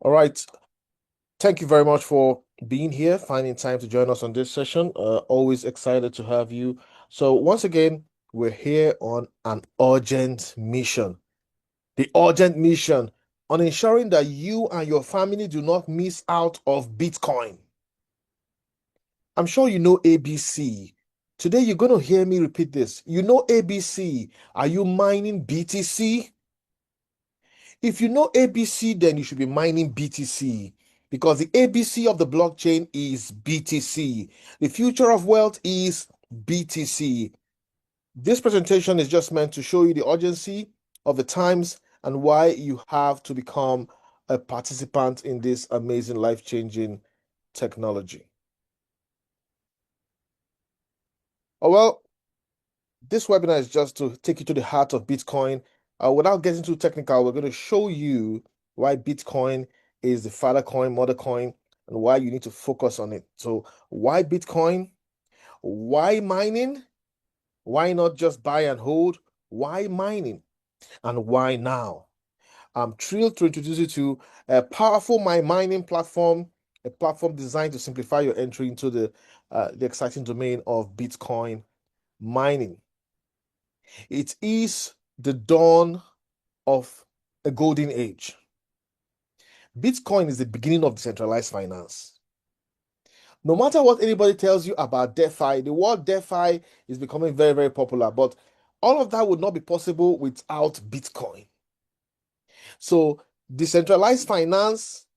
All right. Thank you very much for being here, finding time to join us on this session. Always excited to have you. So, once again, we're here on an urgent mission. The urgent mission on ensuring that you and your family do not miss out of Bitcoin. I'm sure you know ABC. Today, you're going to hear me repeat this. You know ABC. Are you mining BTC? If you know ABC, then you should be mining BTC because the ABC of the blockchain is BTC. The future of wealth is BTC. This presentation is just meant to show you the urgency of the times and why you have to become a participant in this amazing life-changing technology. Oh, well, this webinar is just to take you to the heart of Bitcoin. Without getting too technical, we're going to show you why Bitcoin is the father coin, mother coin, and why you need to focus on it. So, why Bitcoin? Why mining? Why not just buy and hold? Why mining? And why now? I'm thrilled to introduce you to a powerful My Mining platform, a platform designed to simplify your entry into the exciting domain of Bitcoin mining. It is the dawn of a golden age. Bitcoin is the beginning of decentralized finance. No matter what anybody tells you about DeFi, the word DeFi is becoming very, very popular, but all of that would not be possible without Bitcoin. So, decentralized finance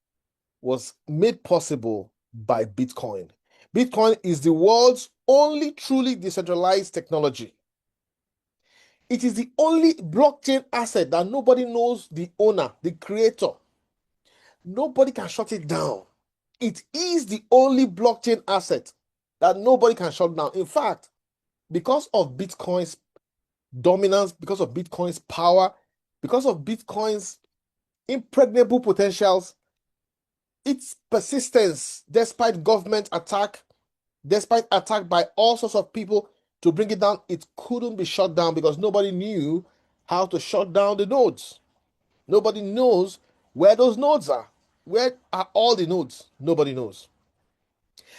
was made possible by Bitcoin. Bitcoin is the world's only truly decentralized technology. It is the only blockchain asset that nobody knows the owner, the creator. Nobody can shut it down. It is the only blockchain asset that nobody can shut down. In fact, because of Bitcoin's dominance, because of Bitcoin's power, because of Bitcoin's impregnable potentials, its persistence, despite government attack, despite attack by all sorts of people to bring it down, it couldn't be shut down because nobody knew how to shut down the nodes. Nobody knows where those nodes are. Where are all the nodes? Nobody knows.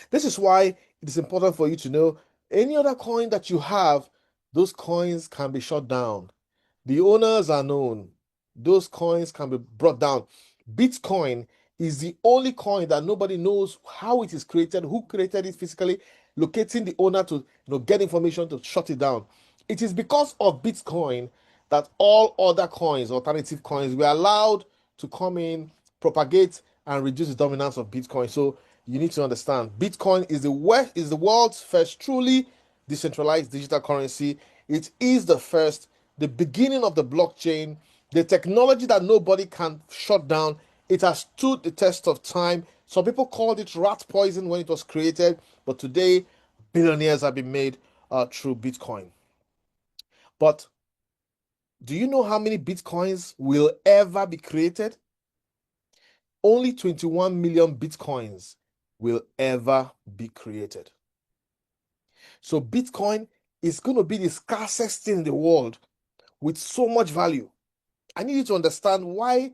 This is why it is important for you to know any other coin that you have, those coins can be shut down. The owners are known. Those coins can be brought down. Bitcoin is the only coin that nobody knows how it is created, who created it physically, locating the owner to get information to shut it down. It is because of Bitcoin that all other coins, alternative coins, were allowed to come in, propagate, and reduce the dominance of Bitcoin. So you need to understand Bitcoin is the world's first truly decentralized digital currency. It is the beginning of the blockchain, the technology that nobody can shut down. It has stood the test of time. Some people called it rat poison when it was created, but today billionaires have been made through Bitcoin. But do you know how many Bitcoins will ever be created? Only 21 million Bitcoins will ever be created. So Bitcoin is going to be the scarcest thing in the world with so much value. I need you to understand why,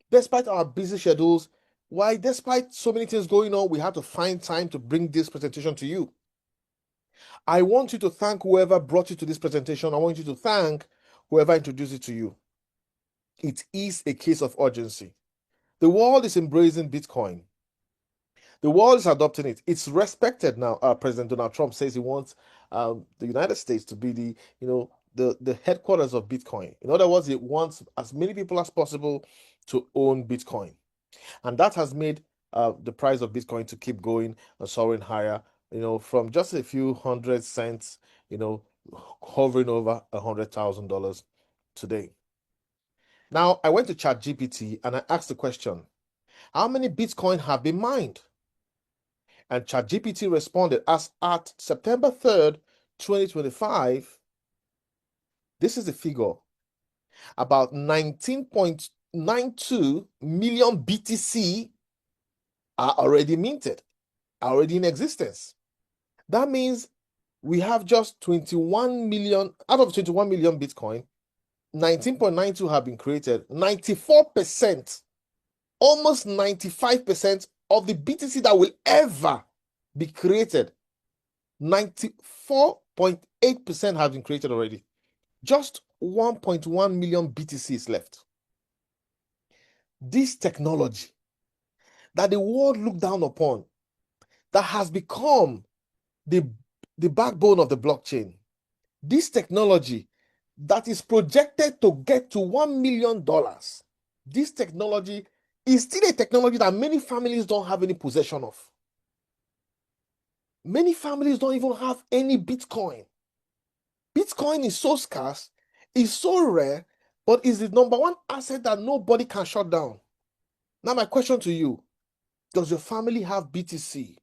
despite our busy schedules, why, despite so many things going on, we have to find time to bring this presentation to you. I want you to thank whoever brought you to this presentation. I want you to thank whoever introduced it to you. It is a case of urgency. The world is embracing Bitcoin. The world is adopting it. It's respected now. President Donald Trump says he wants the United States to be the headquarters of Bitcoin. In other words, he wants as many people as possible to own Bitcoin, and that has made the price of Bitcoin to keep going and soaring higher. From just a few hundred cents, hovering over $100,000 today. Now, I went to ChatGPT and I asked the question: how many Bitcoin have been mined? And ChatGPT responded as at September 3rd, 2025, this is the figure, about 19.92 million BTC are already minted, are already in existence. That means we have just 21 million, out of 21 million Bitcoin, 19.92 have been created. 94% almost 95% of the BTC that will ever be created, 94.8% have been created already. Just 1.1 million BTC is left. This technology that the world looked down upon, that has become the backbone of the blockchain, this technology that is projected to get to $1 million, this technology is still a technology that many families don't have any possession of. Many families don't even have any Bitcoin. Bitcoin is so scarce, is so rare, but is the number one asset that nobody can shut down. Now, my question to you, does your family have BTC?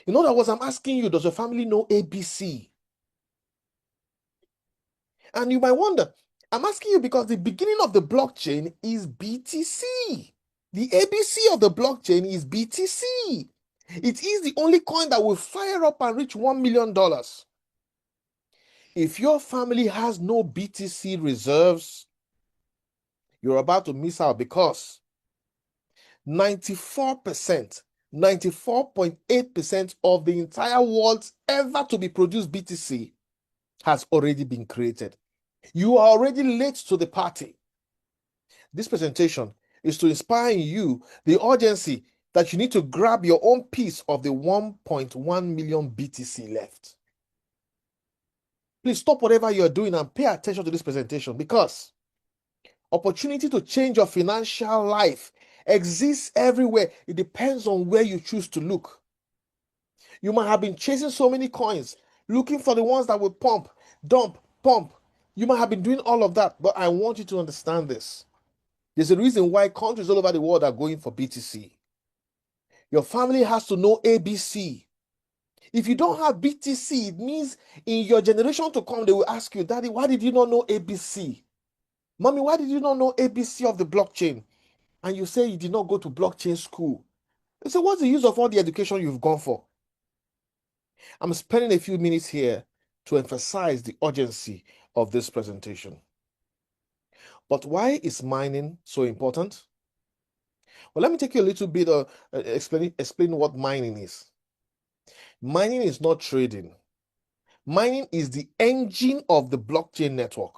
In other words, I'm asking you, does your family know ABC? And you might wonder, I'm asking you because the beginning of the blockchain is BTC. The ABC of the blockchain is BTC. It is the only coin that will fire up and reach $1 million. If your family has no BTC reserves, you're about to miss out because 94%, 94.8% of the entire world's ever to be produced BTC has already been created. You are already late to the party. This presentation is to inspire in you the urgency that you need to grab your own piece of the 1.1 million BTC left. Please stop whatever you're doing and pay attention to this presentation, because opportunity to change your financial life exists everywhere. It depends on where you choose to look. You might have been chasing so many coins, looking for the ones that will pump, dump, pump. You might have been doing all of that, but I want you to understand this. There's a reason why countries all over the world are going for BTC. Your family has to know ABC. If you don't have BTC, it means in your generation to come, they will ask you, Daddy, why did you not know ABC? Mommy, why did you not know ABC of the blockchain? And you say you did not go to blockchain school. They say, what's the use of all the education you've gone for? I'm spending a few minutes here to emphasize the urgency of this presentation. But why is mining so important? Well, let me take you a little bit explain what mining is. Mining is not trading. Mining is the engine of the blockchain network.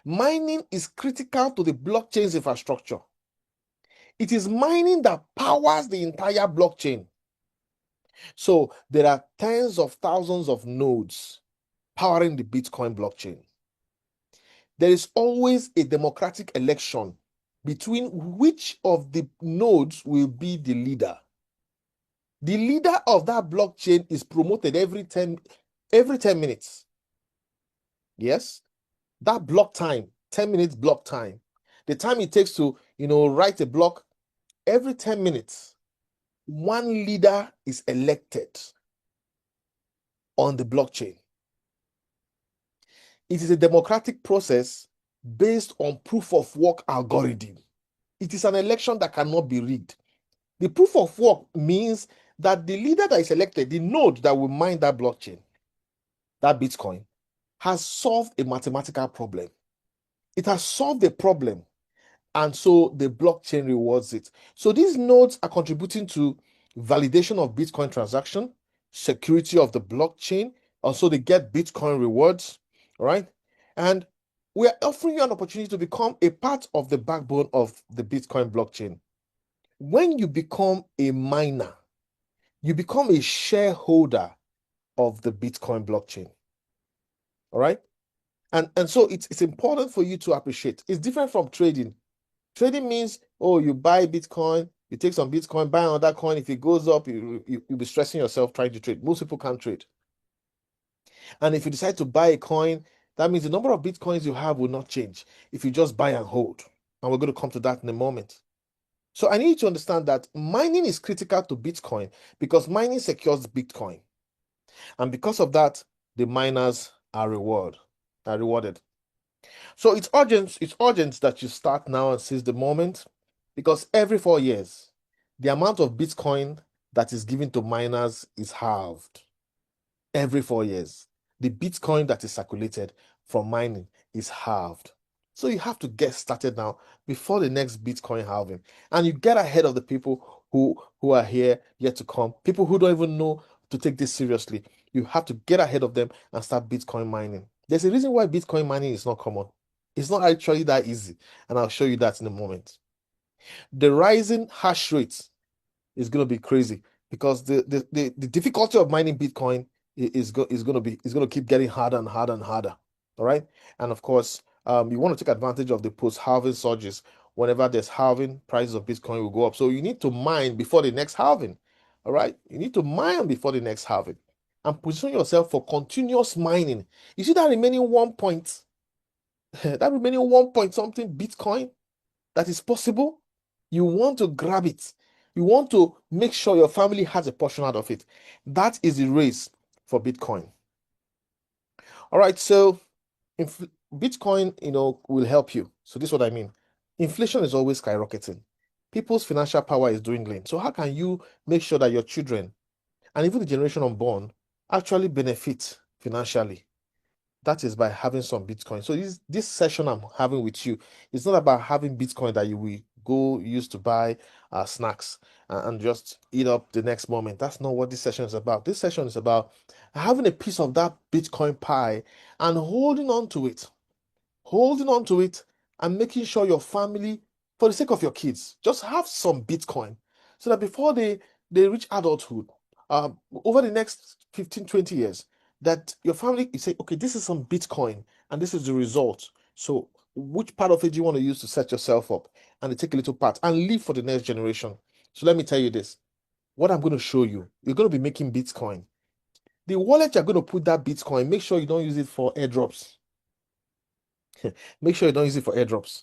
Mining is critical to the blockchain's infrastructure. It is mining that powers the entire blockchain. So there are tens of thousands of nodes powering the Bitcoin blockchain. There is always a democratic election between which of the nodes will be the leader. The leader of that blockchain is promoted every 10 minutes. Yes, that block time, 10 minutes block time, the time it takes to, write a block, every 10 minutes, one leader is elected on the blockchain. It is a democratic process based on proof of work algorithm. It is an election that cannot be rigged. The proof of work means that the leader that is elected, the node that will mine that blockchain, that Bitcoin, has solved a mathematical problem. It has solved a problem, and so the blockchain rewards it. So these nodes are contributing to validation of Bitcoin transaction, security of the blockchain. Also, they get Bitcoin rewards, all right? And we're offering you an opportunity to become a part of the backbone of the Bitcoin blockchain. When you become a miner, you become a shareholder of the Bitcoin blockchain, all right? And so it's important for you to appreciate. It's different from trading. Trading means, oh, you buy Bitcoin, you take some Bitcoin, buy another coin. If it goes up, you'll be stressing yourself trying to trade. Most people can't trade. And if you decide to buy a coin, that means the number of Bitcoins you have will not change if you just buy and hold. And we're going to come to that in a moment. So I need you to understand that mining is critical to Bitcoin because mining secures Bitcoin. And because of that, the miners are rewarded. So it's urgent that you start now and seize the moment, because every 4 years, the amount of Bitcoin that is given to miners is halved. Every 4 years, the Bitcoin that is circulated from mining is halved. So you have to get started now before the next Bitcoin halving. And you get ahead of the people who are here yet to come, people who don't even know to take this seriously. You have to get ahead of them and start Bitcoin mining. There's a reason why Bitcoin mining is not common. It's not actually that easy, and I'll show you that in a moment. The rising hash rate is going to be crazy because the difficulty of mining Bitcoin is going to be is going to keep getting harder and harder and harder. All right, and of course, you want to take advantage of the post-halving surges. Whenever there's halving, prices of Bitcoin will go up. So you need to mine before the next halving. All right, you need to mine before the next halving and position yourself for continuous mining. You see that remaining 1 point, that remaining 1 point something Bitcoin that is possible, you want to grab it. You want to make sure your family has a portion out of it. That is the race for Bitcoin. All right, so Bitcoin, will help you. So this is what I mean. Inflation is always skyrocketing. People's financial power is dwindling. So how can you make sure that your children and even the generation unborn actually benefit financially? That is by having some Bitcoin. So this session I'm having with you, it's not about having Bitcoin that you will go use to buy snacks and just eat up the next moment. That's not what this session is about. This session is about having a piece of that Bitcoin pie and holding on to it and making sure your family, for the sake of your kids, just have some Bitcoin so that before they reach adulthood, over the next 15, 20 years, that your family, you say, okay, this is some Bitcoin and this is the result. So which part of it do you want to use to set yourself up? And they take a little part and leave for the next generation. So let me tell you this. What I'm going to show you, you're going to be making Bitcoin. The wallet you're going to put that Bitcoin, make sure you don't use it for airdrops. Make sure you don't use it for airdrops.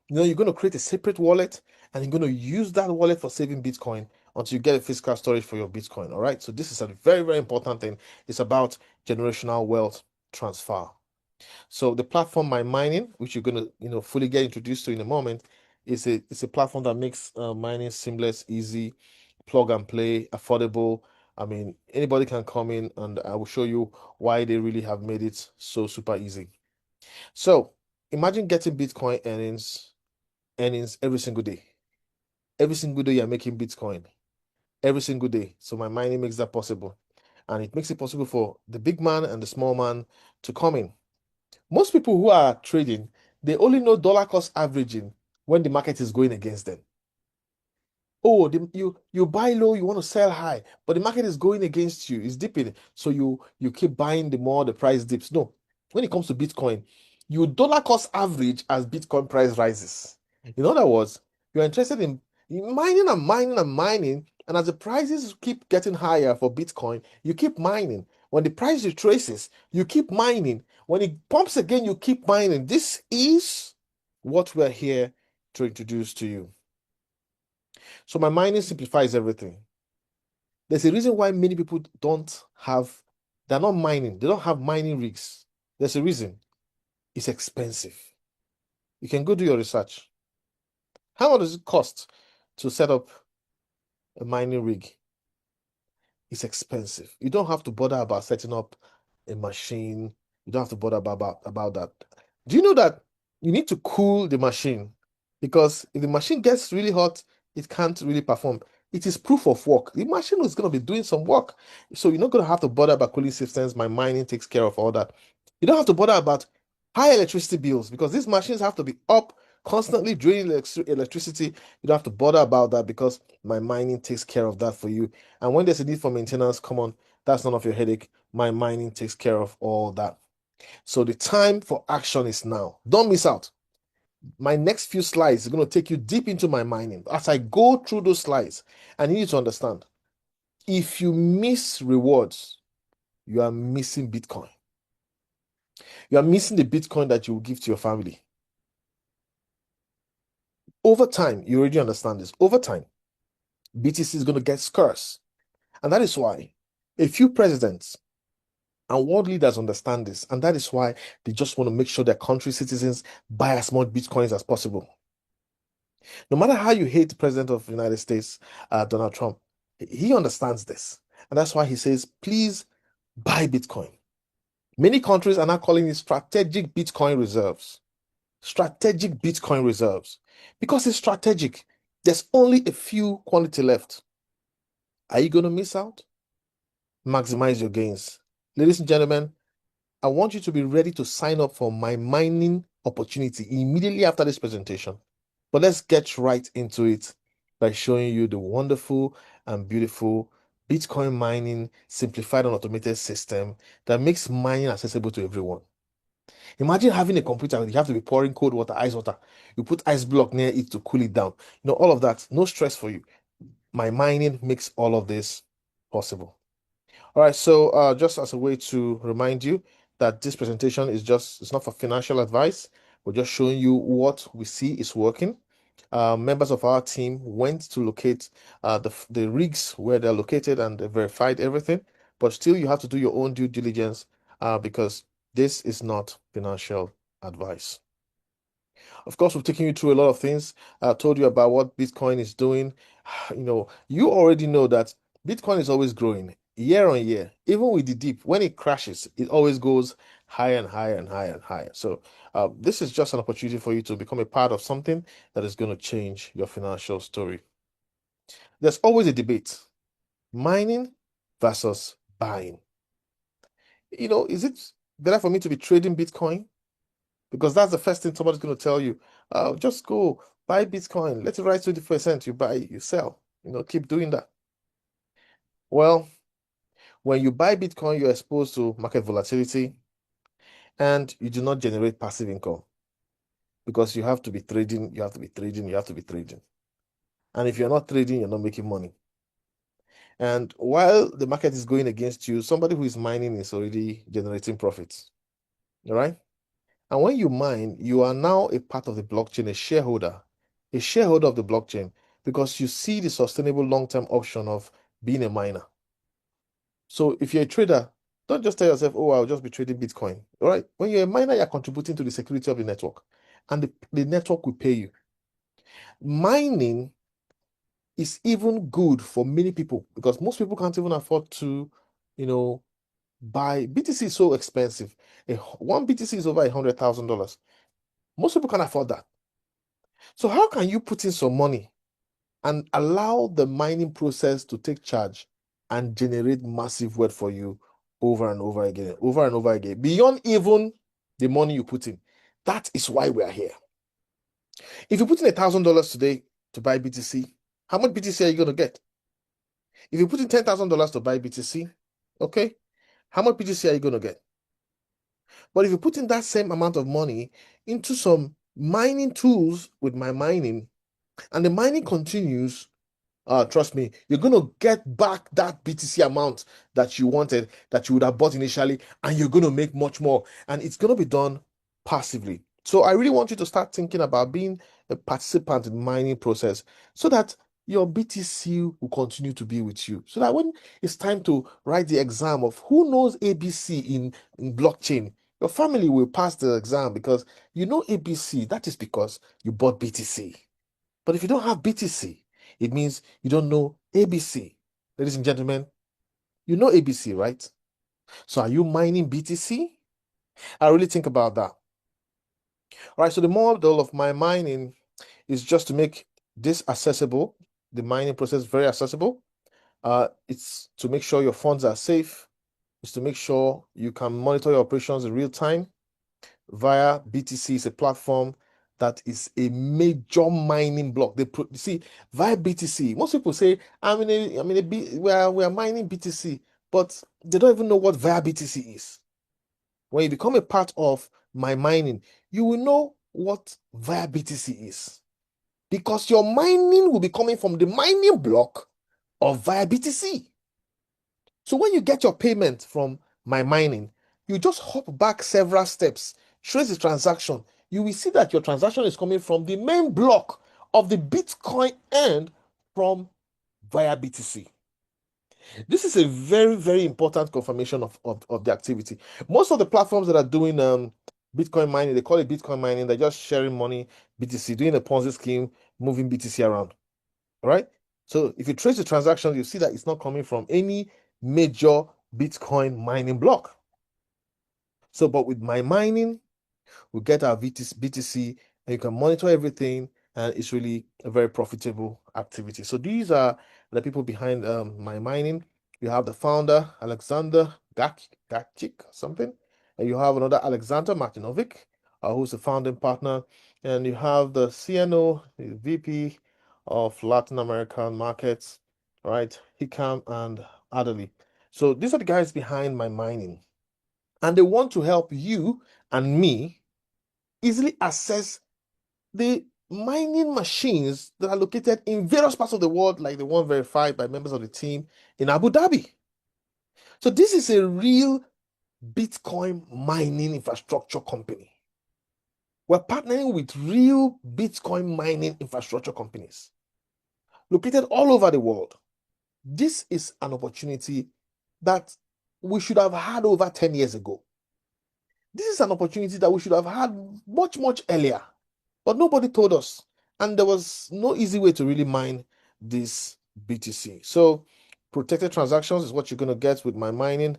You're going to create a separate wallet and you're going to use that wallet for saving Bitcoin until you get a physical storage for your Bitcoin. All right. So this is a very, very important thing. It's about generational wealth transfer. So the platform My Mining, which you're going to, fully get introduced to in a moment, it's a platform that makes mining seamless, easy, plug and play, affordable. I mean, anybody can come in and I will show you why they really have made it so super easy. So imagine getting Bitcoin earnings every single day. Every single day you're making Bitcoin. Every single day. So My Mining makes that possible. And it makes it possible for the big man and the small man to come in. Most people who are trading, they only know dollar cost averaging when the market is going against them. Oh, you buy low, you want to sell high, but the market is going against you, it's dipping. So you keep buying the more the price dips. No, when it comes to Bitcoin, you dollar cost average as Bitcoin price rises. In other words, you're interested in mining and mining and mining, and as the prices keep getting higher for Bitcoin, you keep mining. When the price retraces, you keep mining. When it pumps again, you keep mining. This is what we're here to introduce to you. So My Mining simplifies everything. There's a reason why many people they're not mining, they don't have mining rigs. There's a reason. It's expensive. You can go do your research. How much does it cost to set up a mining rig? It's expensive. You don't have to bother about setting up a machine. You don't have to bother about that. Do you know that you need to cool the machine? Because if the machine gets really hot, it can't really perform. It is proof of work. The machine is going to be doing some work. So you're not going to have to bother about cooling systems. My mining takes care of all that. You don't have to bother about high electricity bills because these machines have to be up constantly draining electricity. You don't have to bother about that because My Mining takes care of that for you. And when there's a need for maintenance, come on, that's none of your headache. My Mining takes care of all that. So the time for action is now. Don't miss out. My next few slides are going to take you deep into My Mining. As I go through those slides, I need you to understand, if you miss rewards, you are missing Bitcoin. You are missing the Bitcoin that you will give to your family. Over time, you already understand this. Over time, BTC is going to get scarce. And that is why a few presidents and world leaders understand this. And that is why they just want to make sure their country citizens buy as much Bitcoins as possible. No matter how you hate the President of the United States, Donald Trump, he understands this. And that's why he says, please buy Bitcoin. Many countries are now calling it strategic Bitcoin reserves. strategic Bitcoin reserves. Because it's strategic, there's only a few quantity left. Are you going to miss out? Maximize your gains. Ladies and gentlemen, I want you to be ready to sign up for my mining opportunity immediately after this presentation. But let's get right into it by showing you the wonderful and beautiful Bitcoin mining simplified and automated system that makes mining accessible to everyone. Imagine having a computer, you have to be pouring cold water, ice water. You put ice block near it to cool it down. All of that, no stress for you. My mining makes all of this possible. All right, so just as a way to remind you that this presentation it's not for financial advice. We're just showing you what we see is working. Members of our team went to locate the rigs where they're located and they verified everything, but still you have to do your own due diligence because this is not financial advice. Of course, we've taken you through a lot of things. I told you about what Bitcoin is doing. You already know that Bitcoin is always growing year on year. Even with the dip, when it crashes, it always goes higher and higher and higher and higher. So, this is just an opportunity for you to become a part of something that is going to change your financial story. There's always a debate, mining versus buying. Is it better for me to be trading Bitcoin? Because that's the first thing somebody's going to tell you. Just go buy Bitcoin. Let it rise 20%. You buy, you sell. Keep doing that. Well, when you buy Bitcoin, you're exposed to market volatility and you do not generate passive income because you have to be trading, you have to be trading, you have to be trading. And if you're not trading, you're not making money. And while the market is going against you, somebody who is mining is already generating profits. All right? And when you mine, you are now a part of the blockchain, a shareholder of the blockchain, because you see the sustainable long-term option of being a miner. So if you're a trader, don't just tell yourself, oh, I'll just be trading Bitcoin. All right. When you're a miner, you're contributing to the security of the network, and the network will pay you. Mining is even good for many people because most people can't even afford to, buy. BTC is so expensive. One BTC is over $100,000. Most people can't afford that. So how can you put in some money and allow the mining process to take charge and generate massive wealth for you over and over again, beyond even the money you put in? That is why we are here. If you put in $1,000 today to buy BTC, how much BTC are you going to get? If you put in $10,000 to buy BTC, okay, how much BTC are you going to get? But if you put in that same amount of money into some mining tools with my mining, and the mining continues, trust me, you're going to get back that BTC amount that you wanted, that you would have bought initially, and you're going to make much more. And it's going to be done passively. So I really want you to start thinking about being a participant in the mining process so that your BTC will continue to be with you. So that when it's time to write the exam of who knows ABC in blockchain, your family will pass the exam because you know ABC. That is because you bought BTC. But if you don't have BTC, it means you don't know ABC. Ladies and gentlemen, you know ABC, right? So are you mining BTC? I really think about that. All right, so the model of my mining is just to make this accessible, the mining process very accessible. It's to make sure your funds are safe. It's to make sure you can monitor your operations in real time via BTC. Is a platform that is a major mining block. See via BTC. Most people say we are mining BTC, but they don't even know what via BTC is. When you become a part of my mining, you will know what via BTC is because your mining will be coming from the mining block of via BTC. So when you get your payment from my mining, you just hop back several steps, trace the transaction. You will see that your transaction is coming from the main block of the Bitcoin and from via BTC. This is a very, very important confirmation of the activity. Most of the platforms that are doing Bitcoin mining, they call it Bitcoin mining, they're just sharing money, BTC, doing a Ponzi scheme, moving BTC around. All right. So if you trace the transaction, you see that it's not coming from any major Bitcoin mining block. So, but with my mining, we get our BTC, and you can monitor everything, and it's really a very profitable activity. So these are the people behind My Mining. You have the founder, Alexander Gachik, something, and you have another Alexander Martinovic, who's the founding partner, and you have the CNO, the VP of Latin American markets, right? Hikam and Adderley. So these are the guys behind My Mining, and they want to help you and me easily access the mining machines that are located in various parts of the world, like the one verified by members of the team in Abu Dhabi. So this is a real Bitcoin mining infrastructure company. We're partnering with real Bitcoin mining infrastructure companies located all over the world. This is an opportunity that we should have had over 10 years ago. This is an opportunity that we should have had much, much earlier, but nobody told us. And there was no easy way to really mine this BTC. So protected transactions is what you're going to get with My Mining.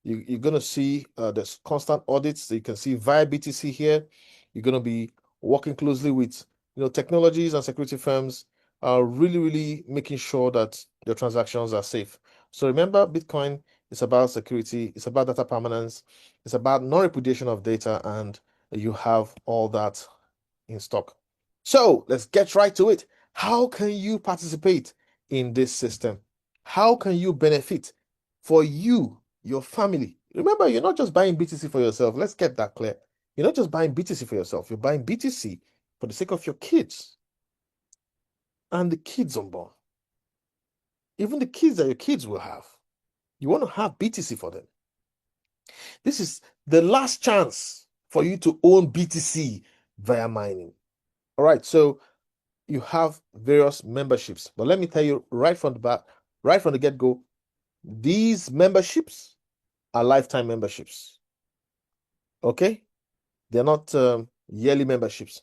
You're going to see there's constant audits. So you can see via BTC here. You're going to be working closely with technologies and security firms, really making sure that your transactions are safe. So remember, Bitcoin is about security, it's about data permanence, it's about non-repudiation of data, and you have all that in stock. So let's get right to it. How can you participate in this system? How can you benefit for you, your family? Remember, you're not just buying BTC for yourself. Let's get that clear. You're not just buying BTC for yourself. You're buying BTC for the sake of your kids and the kids unborn. Even the kids that your kids will have. You want to have BTC for them. This is the last chance for you to own BTC via mining. All right, so you have various memberships, but let me tell you right from the back, right from the get-go, these memberships are lifetime memberships. Okay, they're not yearly memberships.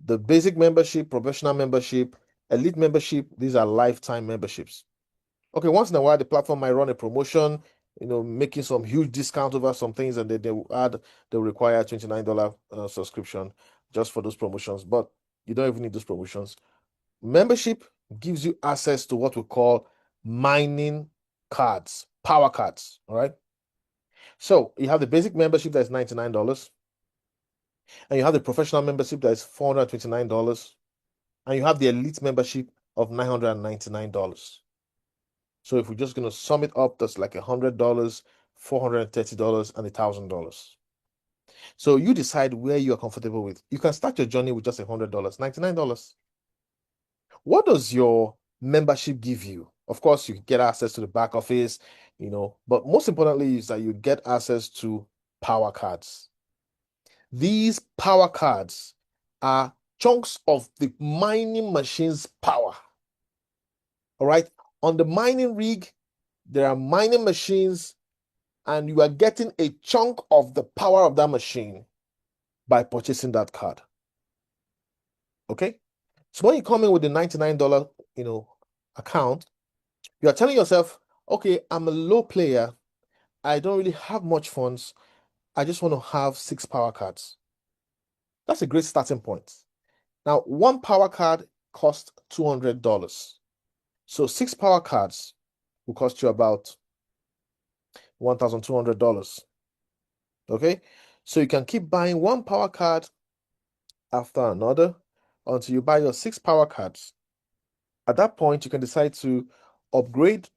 The basic membership, professional membership, elite membership, these are lifetime memberships. Okay, once in a while, the platform might run a promotion, making some huge discount over some things, and they will require $29 subscription just for those promotions. But you don't even need those promotions. Membership gives you access to what we call mining cards, power cards. All right. So you have the basic membership that's $99, and you have the professional membership that is $429, and you have the elite membership of $999. So if we're just going to sum it up, that's like $100, $430, and $1,000. So you decide where you are comfortable with. You can start your journey with just $100, $99. What does your membership give you? Of course, you get access to the back office, but most importantly is that you get access to power cards. These power cards are chunks of the mining machine's power. All right. On the mining rig, there are mining machines, and you are getting a chunk of the power of that machine by purchasing that card. Okay. So when you come in with the $99, account, you are telling yourself, okay, I'm a low player. I don't really have much funds. I just want to have 6 power cards. That's a great starting point. Now, one power card costs $200. So 6 power cards will cost you about $1,200. Okay? So you can keep buying one power card after another until you buy your 6 power cards. At that point, you can decide to upgrade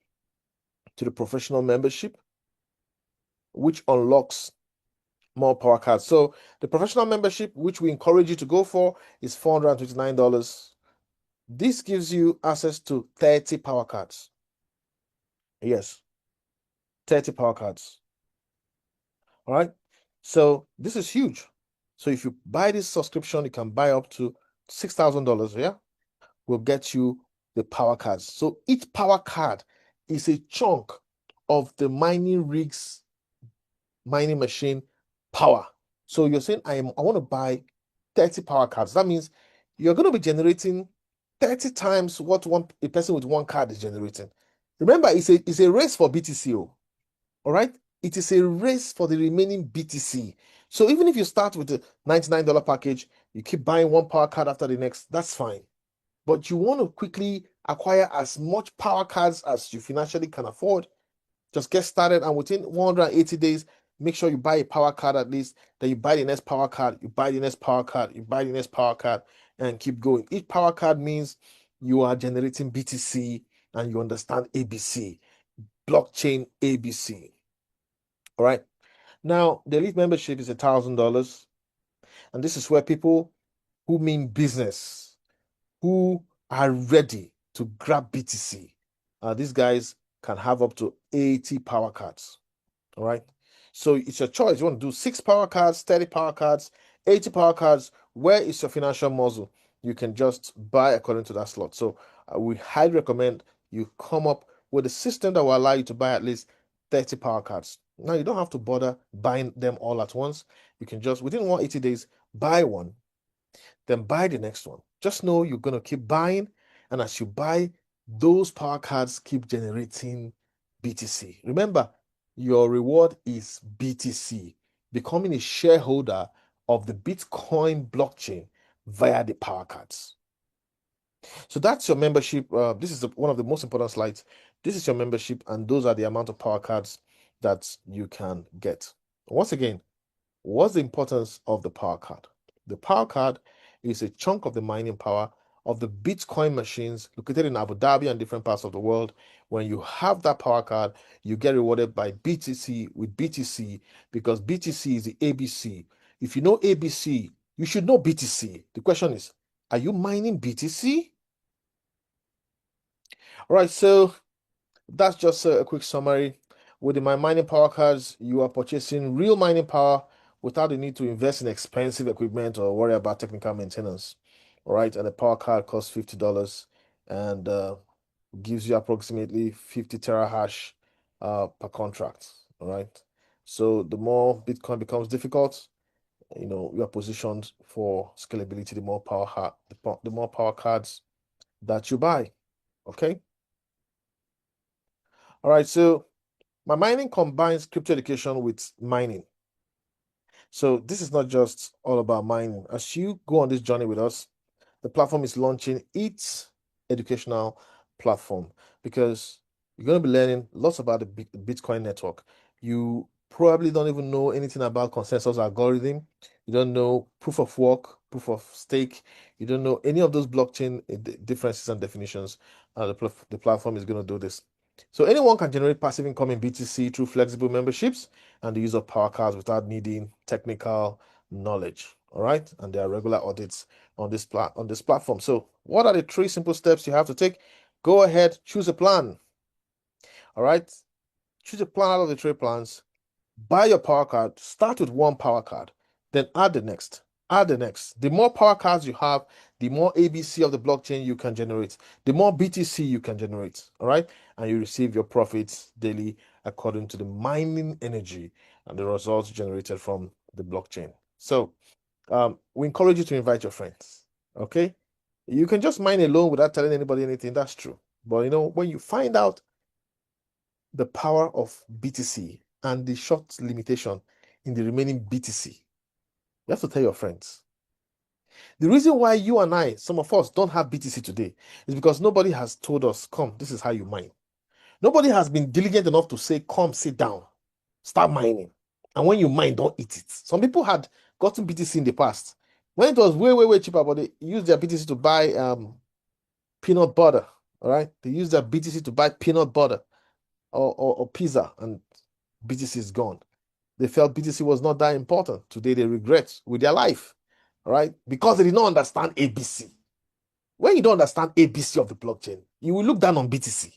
to the professional membership, which unlocks more power cards. So the professional membership, which we encourage you to go for, is $429. This gives you access to 30 power cards. Yes, 30 power cards. All right. So this is huge. So if you buy this subscription, you can buy up to $6,000. Yeah, will get you the power cards. So each power card is a chunk of the mining rig's mining machine power. So you're saying I want to buy 30 power cards. That means you're going to be generating 30 times what a person with one card is generating. Remember, it's a race for BTC. All right? It is a race for the remaining BTC. So even if you start with a $99 package, you keep buying one power card after the next, that's fine. But you want to quickly acquire as much power cards as you financially can afford. Just get started, and within 180 days, make sure you buy a power card at least. Then you buy the next power card, you buy the next power card, you buy the next power card, and keep going. Each power card means you are generating BTC and you understand ABC, blockchain ABC. All right. Now, the elite membership is $1,000. And this is where people who mean business, who are ready to grab BTC, these guys can have up to 80 power cards. All right. So it's your choice. You want to do 6 power cards, 30 power cards, 80 power cards. Where is your financial muscle? You can just buy according to that slot. So we highly recommend you come up with a system that will allow you to buy at least 30 power cards. Now, you don't have to bother buying them all at once. You can just, within 180 days, buy one, then buy the next one. Just know you're going to keep buying. And as you buy, those power cards keep generating BTC. Remember, your reward is BTC, becoming a shareholder of the Bitcoin blockchain via the power cards. So that's your membership. This is one of the most important slides. This is your membership, and those are the amount of power cards that you can get. Once again, what's the importance of the power card? The power card is a chunk of the mining power of the Bitcoin machines located in Abu Dhabi and different parts of the world. When you have that power card, you get rewarded by BTC with BTC because BTC is the ABC. If you know ABC, you should know BTC. The question is, are you mining BTC? All right, so that's just a quick summary. With the My Mining Power cards, you are purchasing real mining power without the need to invest in expensive equipment or worry about technical maintenance. All right, and the power card costs $50 and gives you approximately 50 terahash per contract. All right, so the more Bitcoin becomes difficult, you are positioned for scalability. The more power cards that you buy. Okay. All right, so my mining combines crypto education with mining. So this is not just all about mining. As you go on this journey with us, the platform is launching its educational platform because you're going to be learning lots about the Bitcoin network. You probably don't even know anything about consensus algorithm. You don't know proof of work, proof of stake. You don't know any of those blockchain differences and definitions. The platform is going to do this. So anyone can generate passive income in BTC through flexible memberships and the use of power cards without needing technical knowledge. All right, and there are regular audits on this platform. So, what are the 3 simple steps you have to take? Go ahead, choose a plan. All right, choose a plan out of the 3 plans. Buy your power card. Start with 1 power card, then add the next. Add the next. The more power cards you have, the more ABC of the blockchain you can generate, the more BTC you can generate. All right, and you receive your profits daily according to the mining energy and the results generated from the blockchain. So, we encourage you to invite your friends. Okay, you can just mine alone without telling anybody anything. That's true. But when you find out the power of BTC and the short limitation in the remaining BTC, you have to tell your friends. The reason why you and I, some of us, don't have BTC today is because nobody has told us, come, this is how you mine. Nobody has been diligent enough to say, come, sit down, start mining. And when you mine, don't eat it. Some people had gotten BTC in the past when it was way, way, way cheaper, but they used their BTC to buy peanut butter. All right. They used their BTC to buy peanut butter or pizza, and BTC is gone. They felt BTC was not that important. Today they regret with their life. All right. Because they did not understand ABC. When you don't understand ABC of the blockchain, you will look down on BTC.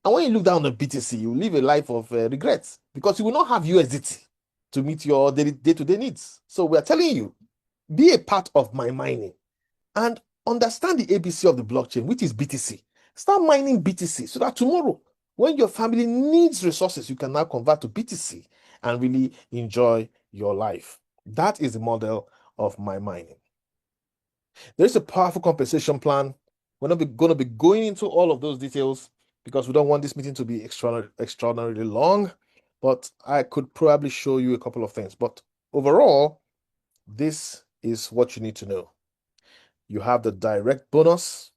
And when you look down on BTC, you live a life of regrets because you will not have USDT to meet your day-to-day needs. So we are telling you, be a part of my mining and understand the ABC of the blockchain, which is BTC. Start mining BTC so that tomorrow, when your family needs resources, you can now convert to BTC and really enjoy your life. That is the model of my mining. There is a powerful compensation plan. We're not going to be going into all of those details because we don't want this meeting to be extraordinarily long, but I could probably show you a couple of things. But overall, this is what you need to know. You have the direct bonus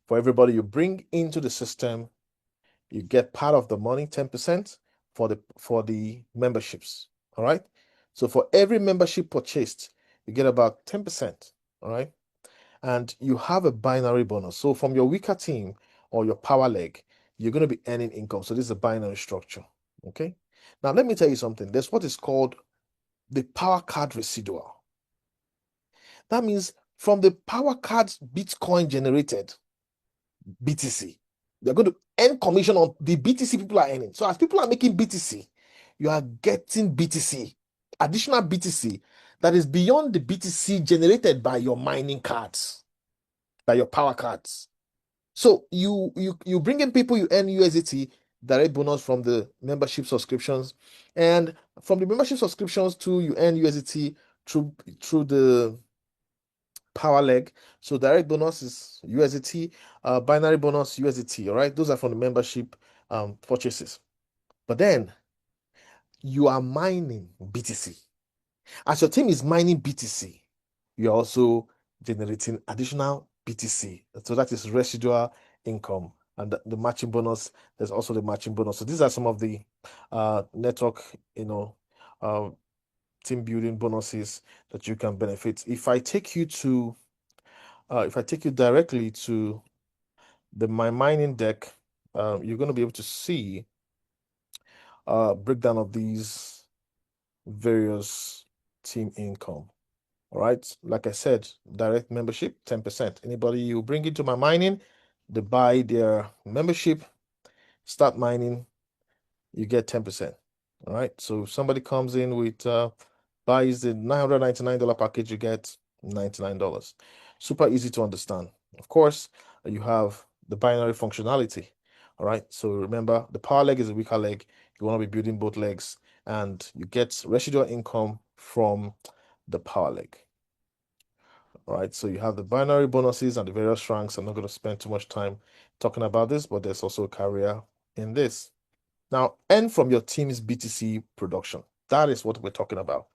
for everybody you bring into the system. You get part of the money, 10% for the memberships. All right. So for every membership purchased, you get about 10%. All right. And you have a binary bonus. So from your weaker team or your power leg, you're going to be earning income. So this is a binary structure. Okay. Now let me tell you something. There's what is called the power card residual. That means from the power cards Bitcoin generated, BTC, they're going to earn commission on the BTC people are earning. So as people are making BTC, you are getting BTC, additional BTC that is beyond the BTC generated by your mining cards, by your power cards. So you bring in people, you earn USDT, direct bonus from the membership subscriptions, and from the membership subscriptions too, you earn USDT through the power leg. So direct bonus is USDT, binary bonus USDT. All right, those are from the membership purchases. But then you are mining BTC. As your team is mining BTC, you're also generating additional BTC. So that is residual income. And the matching bonus, there's also the matching bonus. So these are some of the network, uh, team building bonuses that you can benefit. If I take you directly to the My Mining deck, you're going to be able to see breakdown of these various team income. All right. Like I said, direct membership, 10%. Anybody you bring into My Mining, they buy their membership, start mining, you get 10%. All right. So if somebody comes in with buys the $999 package, you get $99. Super easy to understand. Of course, you have the binary functionality. All right. So remember, the power leg is a weaker leg. You want to be building both legs, and you get residual income from the power leg. All right. So you have the binary bonuses and the various ranks. I'm not going to spend too much time talking about this, but there's also a career in this. Now, earn from your team's BTC production. That is what we're talking about.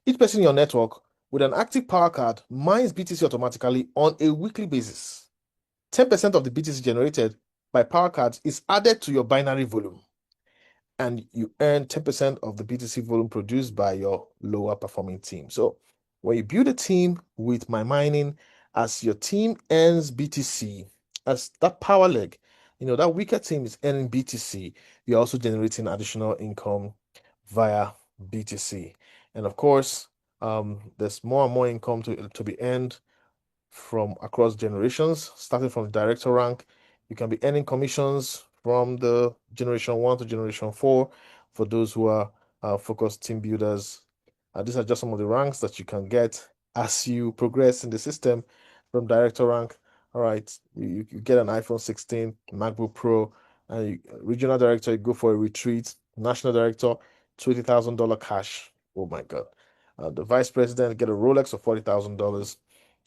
Each person in your network with an active power card mines BTC automatically on a weekly basis. 10% of the BTC generated by power cards is added to your binary volume, and you earn 10% of the BTC volume produced by your lower performing team. So when you build a team with My Mining, as your team earns BTC, as that power leg, that weaker team is earning BTC, you're also generating additional income via BTC. And of course, there's more and more income to be earned from across generations, starting from the director rank. You can be earning commissions from the generation 1 to generation 4 for those who are focused team builders. These are just some of the ranks that you can get as you progress in the system from director rank. All right, you get an iPhone 16, MacBook Pro, and regional director, you go for a retreat. National director, $20,000 cash. Oh my God. The vice president get a Rolex of $40,000.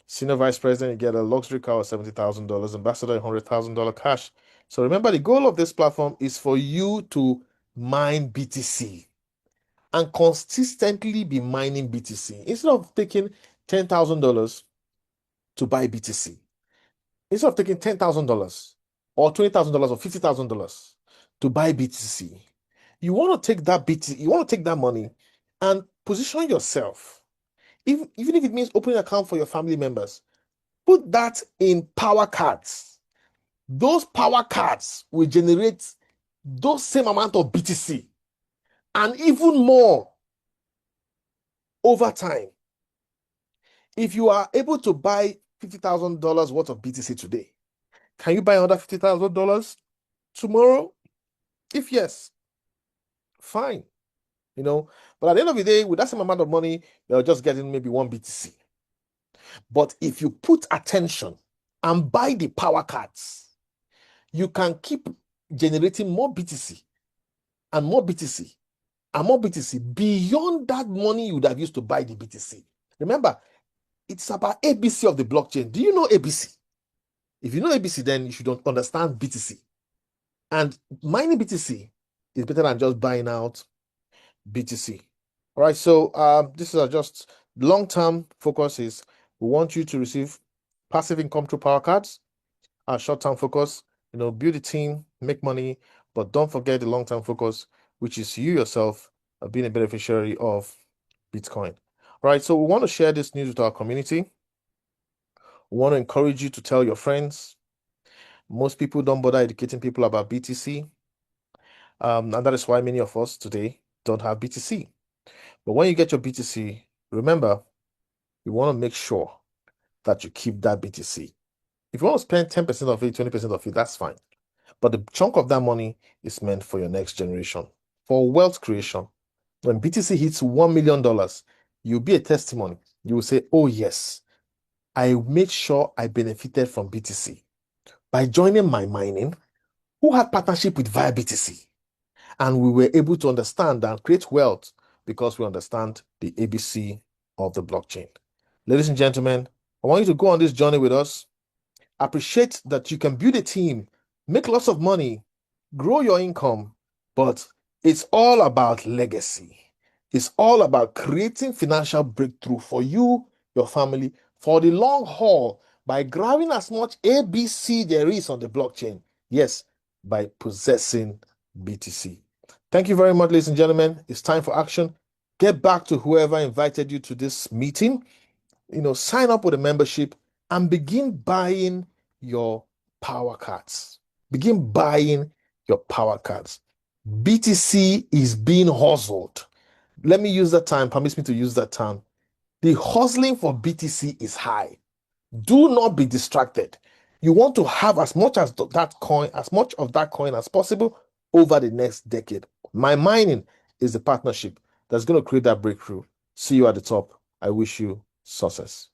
Senior vice president, you get a luxury car of $70,000. Ambassador, $100,000 cash. So remember, the goal of this platform is for you to mine BTC and consistently be mining BTC instead of taking $10,000 to buy BTC. Instead of taking $10,000 or $20,000 or $50,000 to buy BTC, you want to take that BTC, you want to take that money and position yourself. Even if it means opening an account for your family members, put that in power cards. Those power cards will generate those same amount of BTC and even more over time. If you are able to buy $50,000 worth of BTC today, can you buy another $50,000 tomorrow? If yes, fine. But at the end of the day, with that same amount of money, you're just getting maybe one BTC. But if you put attention and buy the power cards, you can keep generating more BTC and more BTC and more BTC beyond that money you would have used to buy the BTC. Remember, it's about ABC of the blockchain. Do you know ABC? If you know ABC, then you should understand BTC. And mining BTC is better than just buying out BTC. All right, so this is just long-term focus is we want you to receive passive income through power cards. Our short-term focus, build a team, make money, but don't forget the long-term focus, which is you yourself being a beneficiary of Bitcoin. All right, so we want to share this news with our community. We want to encourage you to tell your friends. Most people don't bother educating people about BTC. And that is why many of us today don't have BTC. But when you get your BTC, remember, you want to make sure that you keep that BTC. If you want to spend 10% of it, 20% of it, that's fine. But the chunk of that money is meant for your next generation, for wealth creation. When BTC hits $1 million, you'll be a testimony. You will say, oh, yes, I made sure I benefited from BTC by joining my mining, who had partnership with via BTC. And we were able to understand and create wealth because we understand the ABC of the blockchain. Ladies and gentlemen, I want you to go on this journey with us. Appreciate that you can build a team, make lots of money, grow your income, but it's all about legacy. It's all about creating financial breakthrough for you, your family, for the long haul by grabbing as much ABC there is on the blockchain. Yes, by possessing BTC. Thank you very much, ladies and gentlemen. It's time for action. Get back to whoever invited you to this meeting. Sign up with a membership and begin buying your power cards. Begin buying your power cards. BTC is being hustled. Let me use that term, permits me to use that term. The hustling for BTC is high. Do not be distracted. You want to have as much as that coin, as much of that coin as possible over the next decade. My mining is the partnership that's going to create that breakthrough. See you at the top. I wish you success.